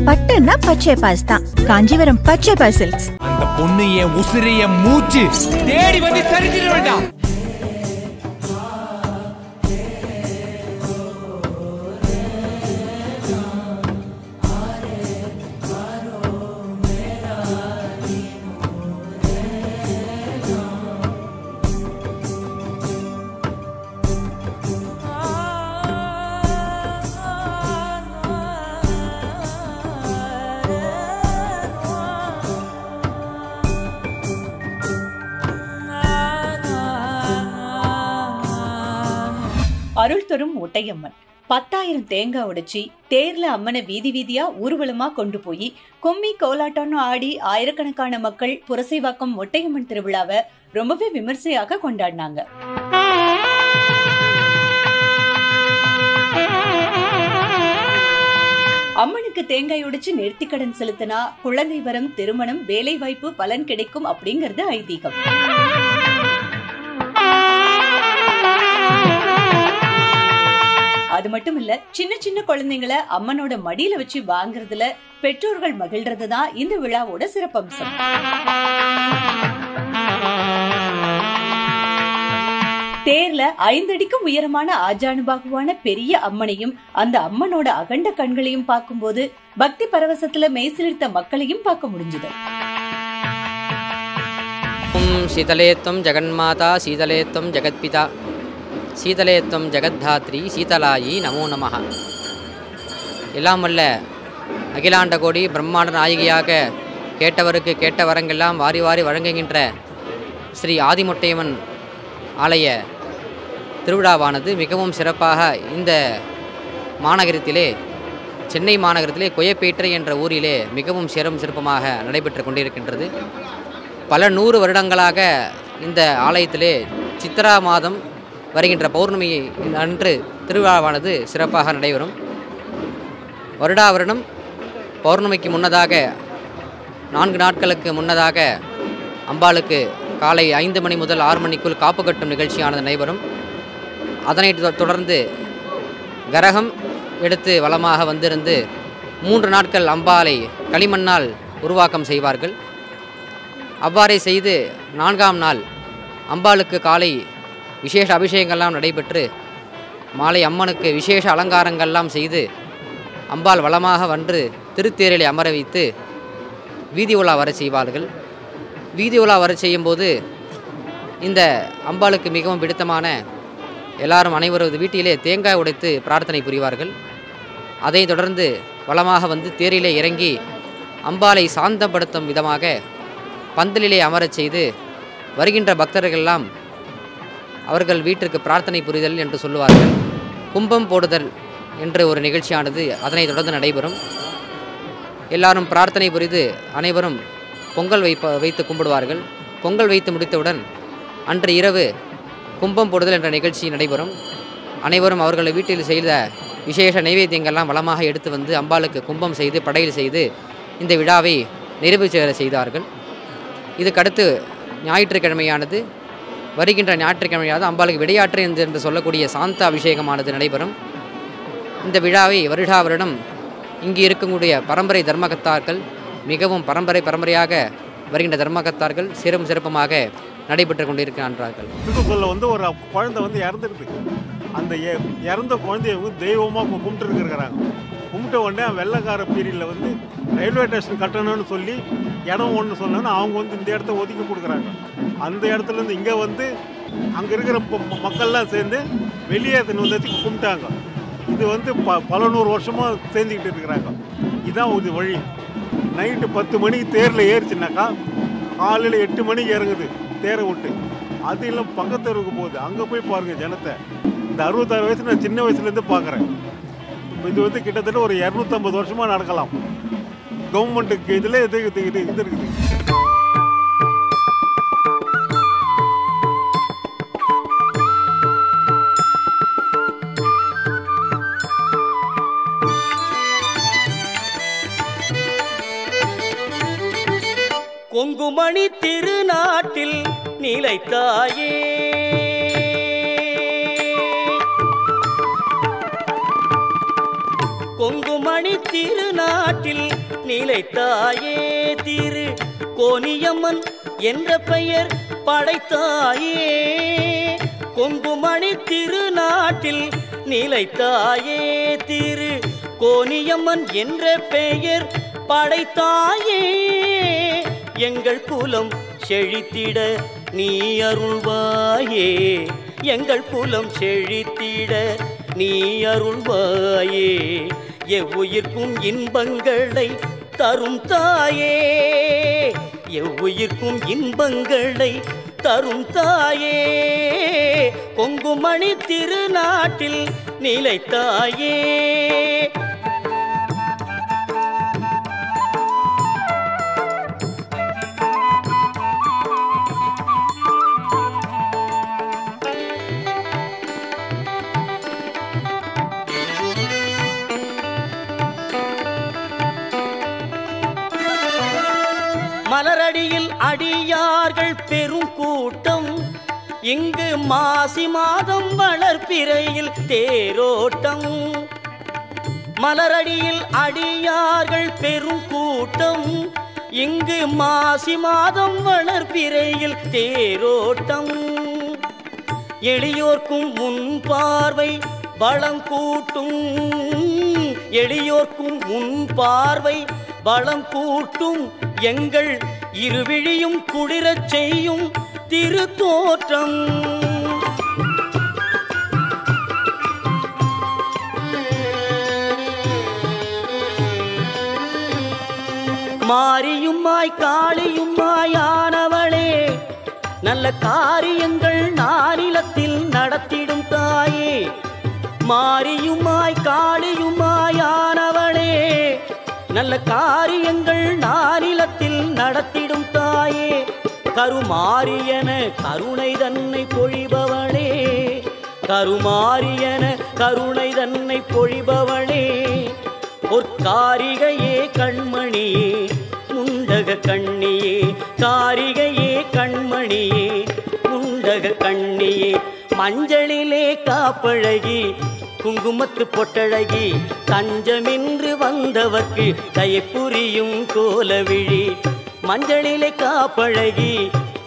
பட்டுன்னா பச்சை பாஸ் தான். காஞ்சிபுரம் பச்சை பாஸ் சில்க்ஸ். அந்த பொண்ணு என் உசிரிய மூச்சு தேடி வந்து சரிஞ்சிட வேண்டாம். அருள் தரும் ஒட்டையம்மன் 10,000 தேங்காய் உடைச்சி தேர்ல அம்மனை வீதி வீதியா ஊர்வலமா கொண்டு போய் கும்மி கோலாட்டம்னு ஆடி ஆயிரக்கணக்கான மக்கள் புரசைவாக்கம் ஒட்டையம்மன் திருவிழாவை ரொம்பவே விமர்சையாக கொண்டாடினாங்க. அம்மனுக்கு தேங்காய் உடைச்சு நேர்த்திக்கடன் செலுத்தினா குழந்தை வரம், திருமணம், வேலை வாய்ப்பு, பலன் கிடைக்கும் அப்படிங்கறது ஐதீகம். அது மட்டும் இல்ல, சின்ன சின்ன குழந்தைங்களை அம்மனோட மடியில வச்சு வாங்குறதுல பெற்றோர்கள் மகிழ்றதுதான் இந்த விழாவோட சிறப்பம்சம். தேர்ல 5 அடிக்கும் உயரமான ஆஜானுபாகுவான பெரிய அம்மனையும் அந்த அம்மனோட அகண்ட கண்களையும் பார்க்கும்போது பக்தி பரவசத்துல மெய்சிலிர்த்த மக்களையும் பார்க்க முடிஞ்சது. சீதலேத்வம் ஜெகன்மாதா, சீதலேத்வம் ஜெகத்பிதா, சீதலேத்வம் ஜெகத்தாத்ரி, சீதலாயி நமோ நமஹ. எல்லாம் வல்ல அகிலாண்ட கோடி பிரம்மாண்ட நாயகியாக கேட்டவருக்கு கேட்ட வரங்கெல்லாம் வாரி வாரி வழங்குகின்ற ஸ்ரீ ஆதிமொட்டையம்மன் ஆலய திருவிழாவானது மிகவும் சிறப்பாக இந்த மாநகரத்திலே, சென்னை மாநகரத்திலே கொயப்பேட்டை என்ற ஊரிலே மிகவும் சிறப்பமாக நடைபெற்று கொண்டிருக்கின்றது. பல 100 வருடங்களாக இந்த ஆலயத்திலே சித்திரா மாதம் வருகின்ற பௌர்ணமி அன்று திருவிழாவானது சிறப்பாக நடைபெறும். வருடா வருடம் பௌர்ணமிக்கு முன்னதாக 4 நாட்களுக்கு முன்னதாக அம்பாளுக்கு காலை 5 மணி முதல் 6 மணிக்குள் காப்பு கட்டும் நிகழ்ச்சியானது நடைபெறும். அதனைத் தொடர்ந்து கரகம் எடுத்து வலமாக வந்திருந்து 3 நாட்கள் அம்பாளை களிமண்ணால் உருவாக்கம் செய்வார்கள். அவ்வாறே செய்து 4ஆம் நாள் அம்பாளுக்கு காலை விசேஷ அபிஷேகங்கள்லாம் நடைபெற்று மாலை அம்மனுக்கு விசேஷ அலங்காரங்கள்லாம் செய்து அம்பாள் வளமாக வந்து திருத்தேரிலே அமர வைத்து வீதி உலா வர செய்வார்கள். வீதி உலா வர செய்யும்போது இந்த அம்பாளுக்கு மிகவும் பிடித்தமான எல்லாரும் அனைவரது வீட்டிலே தேங்காய் உடைத்து பிரார்த்தனை புரிவார்கள். அதைத் தொடர்ந்து வளமாக வந்து தேரிலே இறங்கி அம்பாளை சாந்தப்படுத்தும் விதமாக பந்தலிலே அமரச் செய்து வருகின்ற பக்தர்களெல்லாம் அவர்கள் வீட்டிற்கு பிரார்த்தனை புரிதல் என்று சொல்லுவார்கள். கும்பம் போடுதல் என்ற ஒரு நிகழ்ச்சியானது அதனைத் தொடர்ந்து நடைபெறும். எல்லாரும் பிரார்த்தனை புரிந்து அனைவரும் பொங்கல் வைத்து கும்பிடுவார்கள். பொங்கல் வைத்து முடித்தவுடன் அன்று இரவு கும்பம் போடுதல் என்ற நிகழ்ச்சி நடைபெறும். அனைவரும் அவர்கள் வீட்டில் செய்த விசேஷ நைவேத்தியங்கள்லாம் வளமாக எடுத்து வந்து அம்பாளுக்கு கும்பம் செய்து படையல் செய்து இந்த விழாவை நிறைவு செய்தார்கள். இதுக்கடுத்து ஞாயிற்றுக்கிழமையானது வருகின்ற ஞாயிற்றுக்கிழமையாவது அம்பாளுக்கு விடையாற்று என்று சொல்லக்கூடிய சாந்த அபிஷேகமானது நடைபெறும். இந்த விழாவை வருடா வருடம் இங்கு இருக்கக்கூடிய பரம்பரை தர்மகர்த்தாக்கள் மிகவும் பரம்பரையாக வருகின்ற தர்மகர்த்தார்கள் சிறப்புமாக நடைபெற்று கொண்டிருக்கின்றார்கள். சொல்ல வந்து ஒரு குழந்தை வந்து இறந்துருக்கு. அந்த இறந்த குழந்தைய தெய்வமாக கும்பிட்டுருக்குறாங்க. கும்பிட்ட உடனே வெள்ளைக்கார பீரியடில் வந்து ரயில்வே ஸ்டேஷன் கட்டணும்னு சொல்லி இடம் ஒன்று சொன்னோன்னா அவங்க வந்து இந்த இடத்த ஒதுக்கி கொடுக்குறாங்க. அந்த இடத்துலேருந்து இங்கே வந்து அங்கே இருக்கிற மக்கள்லாம் சேர்ந்து வெளியேற்றின வந்து கும்பிட்டாங்க. இது வந்து பல 100 வருஷமாக சேர்ந்துக்கிட்டு இருக்கிறாங்க. இதுதான் ஒரு வழி. நைட்டு 10 மணிக்கு தேரில் ஏறிச்சுனாக்கா காலையில் 8 மணிக்கு இறங்குது தேரை விட்டு. அது இல்லை பக்கத்தெருவுக்கு போகுது. அங்கே போய் பாருங்கள் ஜனத்தை. இந்த 66 வயசு நான் சின்ன வயசுலேருந்து பார்க்குறேன். இது வந்து கிட்டத்தட்ட ஒரு 250 வருஷமாக நடக்கலாம். கவர்மெண்ட்டுக்கு இதில் இது இருக்குது. கொங்குமணி திருநாட்டில் நிலைத்தாயே, கொங்குமணி திருநாட்டில் நிலைத்தாயே திரு கோனியம்மன் என்ற பெயர் படைத்தாயே கொங்குமணி திருநாட்டில் நிலைத்தாயே திரு கோனியம்மன் என்ற பெயர் படைத்தாயே எங்கள் குலம் செழித்திட நீ அருள்வாயே எங்கள் குலம் செழித்திட நீ அருள்வாயே எவ்வுயிர்க்கும் இன்பங்களை தரும் தாயே எவ்வுயிர்க்கும் இன்பங்களை தரும் தாயே கொங்குமணி திருநாட்டில் நிலைத்தாயே மலரடியில் அடியார்கள் பெரும் கூட்டம் இங்கு மாசி மாதம் வளர்ப்பிறையில் தேரோட்டம் மலரடியில் அடியார்கள் பெரும் கூட்டம் இங்கு மாசி மாதம் வளர்ப்பிறையில் தேரோட்டம் எளியோர்க்கும் முன் பார்வை பலம் கூட்டும் எளியோர்க்கும் முன் பார்வை பலம் கூட்டும் எங்கள் இருவிழியும் குளிரச் செய்யும் திருத்தோற்றம் மாரியுமாய் காளியுமாய் ஆனவளே நல்ல காரியங்கள் நானிலத்தில் நடத்திடும் தாயே மாரியுமாய் காளியுமாய் ஆனவளே நல்ல காரியங்கள் நானிலத்தில் நடத்திடும் தாயே கருமாரியன கருணை தன்னை பொழிபவளே கருமாரியன கருணை தன்னை பொழிபவளே பொற்காரிகையே கண்மணியே முண்டக கண்ணியே காரிகையே கண்மணியே முண்டக கண்ணியே மஞ்சளிலே காப்பழகி குங்குமத்து பொட்டழகி தஞ்சமின்று வந்தவர்க்கு தயப்புரியும் கோலவிழி மஞ்சளிலே காப்பழகி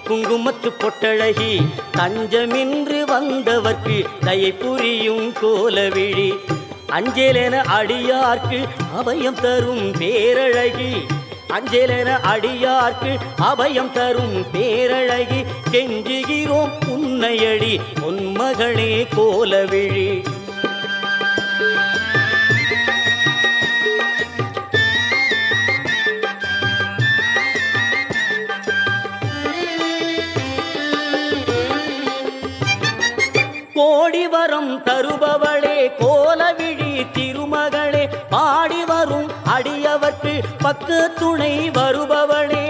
குங்குமத்து பொட்டழகி தஞ்சமின்று வந்தவர்க்கு தயப்புரியும் கோலவிழி அஞ்சலென அடியார்க்கு அபயம் தரும் பேரழகி அஞ்சலென அடியார்க்கு அபயம் தரும் பேரழகி கெஞ்சுகிறோம் உன்னையடி பொன்மகளே கோலவிழி கோடி வரம் தருபவளே கோலவிழி திருமகளே பாடி வரும் அடியவர்க்கு பக்கு துணை வருபவளே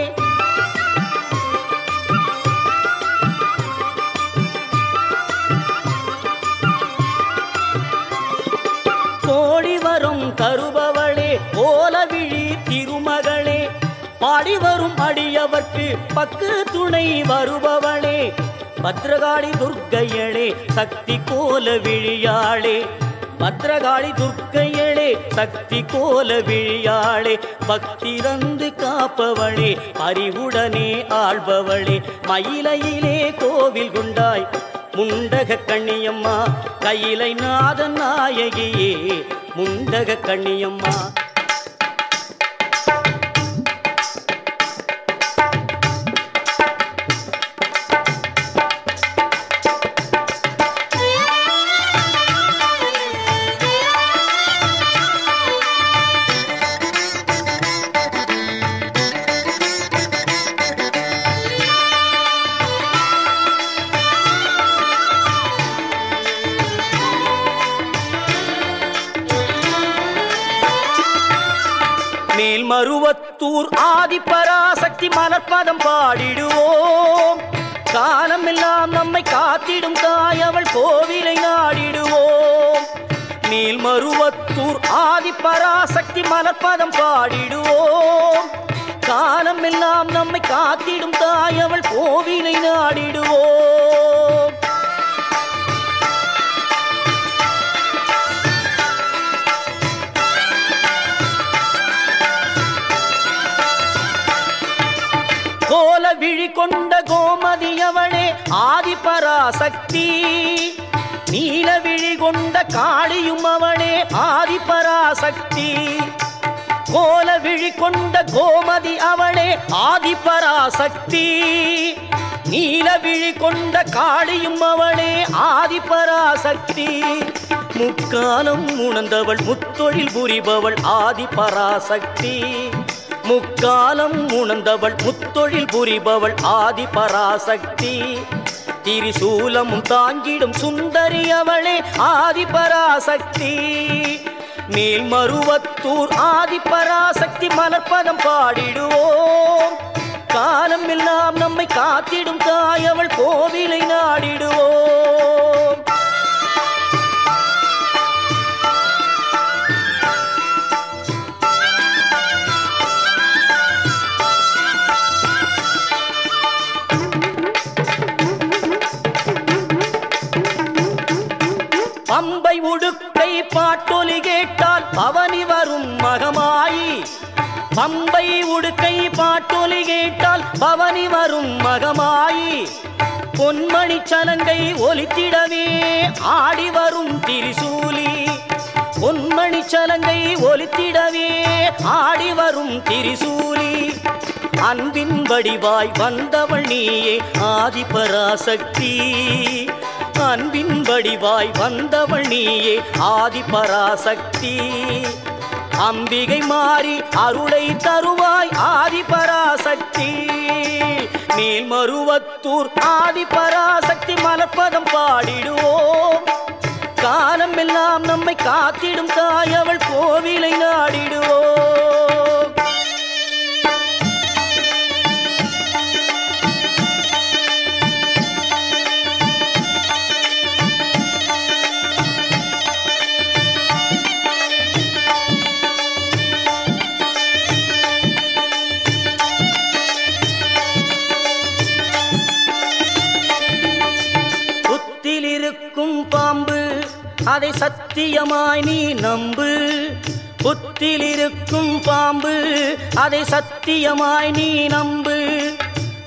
கோடி வரம் தருபவளே கோலவிழி திருமகளே பாடி வரும் அடியவர்க்கு பக்கு துணை வருபவளே பத்ரகாளி துர்க்கையளே சக்தி கோலவிழியாளே பத்ரகாளி துர்க்கையளே சக்தி கோலவிழியாளே பக்தி தந்து காப்பவளே அறிவுடனே ஆள்பவளே மயிலையிலே கோவில் கொண்டாய் முண்டக கண்ணியம்மா கையிலை நாதன் நாயகியே முண்டக கண்ணியம்மா மேல்மருவத்தூர் ஆதிபராசக்தி மலர்பதம் பாடிடுவோம் காலமெல்லாம் நம்மை காத்திடும் தாய் அவள் கோவிலை நாடிடுவோம் மேல்மருவத்தூர் ஆதிபராசக்தி மலர்பதம் பாடிடுவோம் காலமெல்லாம் நம்மை காத்திடும் தாய் அவள் கோவிலை நாடிடுவோம் கொண்ட கோமதி அவளே ஆதிபராசக்தி நீலவிழி கொண்ட காளியும் அவளே ஆதிபராசக்தி கோலவிழி கொண்ட கோமதி அவளே ஆதிபராசக்தி நீலவிழி கொண்ட காளியும் அவளே ஆதிபராசக்தி முக்காலம் உணர்ந்தவள் முத்தொழில் புரிபவள் ஆதிபராசக்தி முக்காலம் உணர்ந்தவள் முத்தொழில் புரிபவள் ஆதிபராசக்தி திரிசூலமும் தாங்கிடும் சுந்தரி அவளே ஆதிபராசக்தி மேல்மருவத்தூர் ஆதிபராசக்தி மலர்பதம் பாடிடுவோம் காலம் எல்லாம் நம்மை காத்திடும் தாய் அவள் கோவிலை நாடிடுவோம் பம்பை உடுக்கை பாட்டொலி கேட்டால் பவனி வரும் மகமாயி பம்பை உடுக்கை பாட்டொலி கேட்டால் பவனி வரும் மகமாயி பொன்மணி சலங்கை ஒலித்திடவே ஆடி வரும் திரிசூலி பொன்மணி சலங்கை ஒலித்திடவே ஆடி வரும் திரிசூலி அன்பின் வடிவாய் வந்தவள் நீயே ஆதிபராசக்தி அன்பின் வடிவாய் வந்தவள் நீயே ஆதிபராசக்தி அம்பிகை மாறி அருளை தருவாய் ஆதிபராசக்தி மேல்மருவத்தூர் ஆதிபராசக்தி மலர்பதம் பாடிடுவோம் காலம் எல்லாம் நம்மை காத்திடும் தாய் அவள் கோவிலை நாடிடுவோம் பாம்பு அதை சத்தியமாய் நீ நம்பு புத்தில் இருக்கும் பாம்பு அதை சத்தியமாய் நீ நம்பு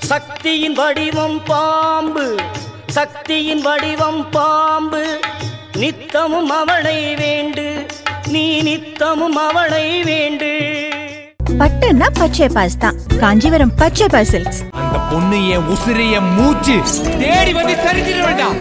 சக்தியின் வடிவம் பாம்பு சக்தியின் வடிவம் பாம்பு நித்தமும் அவளை வேண்டு நீ நித்தமும் அவளை வேண்டு பட்டுன்னா பச்சை பாஸ் தான் காஞ்சிபுரம் பச்சை பாஸ் சில்க்ஸ் அந்த பொண்ணு என் உசிரிய மூச்சு தேடி வந்து சரிஞ்சிட வேண்டாம்